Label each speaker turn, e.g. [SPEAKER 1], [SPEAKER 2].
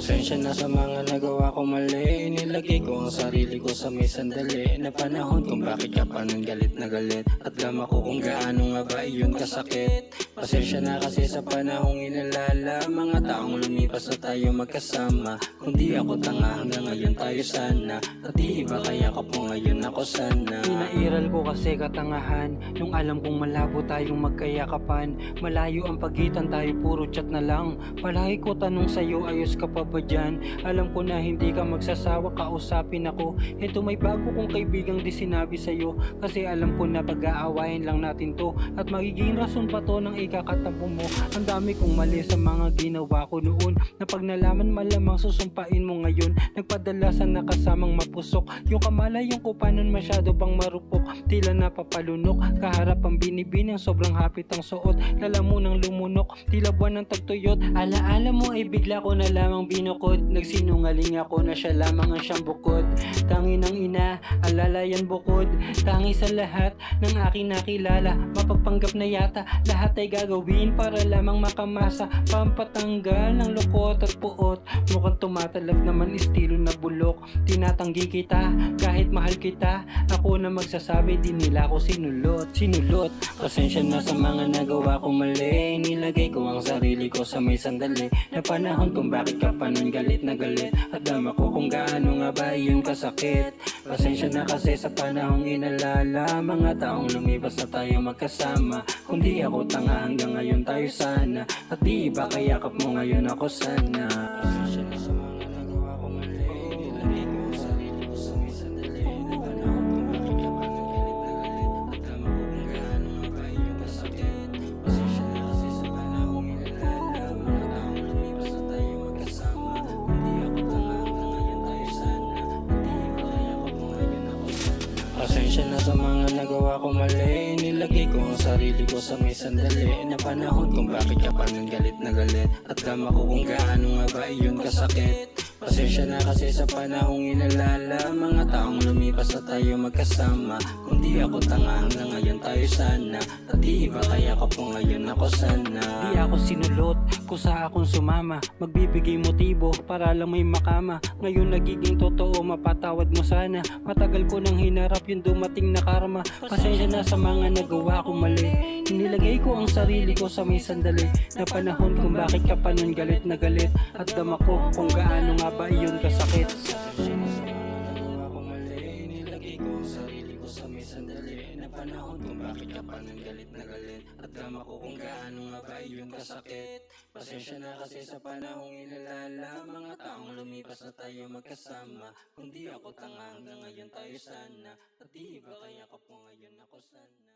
[SPEAKER 1] Pasensya na sa mga nagawa ko mali. Inilagay ko ang sarili ko sa may sandali na panahon kung bakit ka pa nang galit na galit. At gama ko kung gaano nga ba iyon kasakit. Pasensya na kasi sa panahong inalala, mga taong lumipas na tayo magkasama. Kung di ako tanga hanggang ngayon tayo sana. At di iba kaya ka po ngayon ako sana.
[SPEAKER 2] Pinairal ko kasi katangahan nung alam kong malabo tayong magkayakapan. Malayo ang pagitan, tayo puro chat na lang. Palagi ko tanong sa'yo, ayos ka pa ba dyan? Alam ko na hindi ka magsasawa, kausapin ako. Ito may bago kong kaibigang di sinabi sa'yo, kasi alam ko na pag-aawain lang natin to. At magiging rason pa to ng ikakatampo mo. Ang dami kong mali sa mga ginawa ko noon, na pag nalaman malamang susumpain mo ngayon. Nagpadala sa nakasamang mapusok, yung kamalayong ko pa nun masyado bang marupok. Tila napapalunok, kaharap ang binibini, sobrang hapit ang suot. Lalamunang lumunok, tila buwan ng tagtuyot. Alaala mo ay bigla ko na lamang binukod. Nagsinungaling ako na siya lamang ang siyang bukod. Tangi ng ina, alalayan bukod. Tangi sa lahat ng aking nakilala. Mapagpanggap na yata, lahat ay gagawin para lamang makamasa. Pampatanggal ng lukot at puot. Mukhang tumatalab naman estilo na bulok. Tinatanggi kita, kahit mahal kita. Ako na magsasabi, di nila ako sinulot.
[SPEAKER 1] Pasensya na sa mga nagawa ko mali. Nilagay ko ang sarili ko sa may sandali na panahon kung bakit ka pa nun galit na galit. At dama ko kung gaano nga ba iyon kasakit. Pasensya na kasi sa panahong inalala, mga taong lumipas na tayo magkasama. Kung di ako tanga hanggang ngayon tayo sana. At di iba kayakap mo ngayon ako sana. Pasensya na sa mga nagawa ko mali. Nilagay ko ang sarili ko sa may sandali na panahon kung bakit ka pa nun galit na galit. At dama ko kung gaano nga ba iyon kasakit. Pasensya na kasi sa panahong inalala, mga taong lumipas na tayo magkasama. Kung di ako tanga hanggang ngayon tayo sana. At di iba kayakap mo ngayon ako sana. Pasensya na sa mga nagawa ko mali. Nilagay ko ang sarili ko sa may sandali na panahon kung bakit ka pa nang galit na galit. At dama ko kung gaano nga ba iyon kasakit. Pasensya na kasi sa panahong inalala, mga taong lumipas na tayo magkasama. Kung di ako tanga hanggang ngayon tayo sana. At di iba kaya ka po ngayon ako sana.
[SPEAKER 2] Di ako sinulot, kusa akong sumama. Magbibigay motibo para lang may makama. Ngayon nagiging totoo, mapatawad mo sana. Matagal ko nang hinarap yung dumating na karma. Pasensya na sa mga nagawa ko mali. Nilagay ko ang sarili ko sa may sandali na panahon kung bakit ka pa nun galit na galit. At dama ko kung gaano nga ba iyon kasakit.
[SPEAKER 1] Pasensya na sa mga nagawa ko mali. Nilagay ko ang sarili ko sa may sandali na panahon kung bakit ka pa nang galit na galit. At dama ko kung gaano nga ba iyon kasakit. Pasensya na kasi sa panahong inalala, mga taong lumipas na tayo magkasama. Kung di ako tanga hanggang ngayon tayo sana. At di iba kaya ka po ngayon ako sana.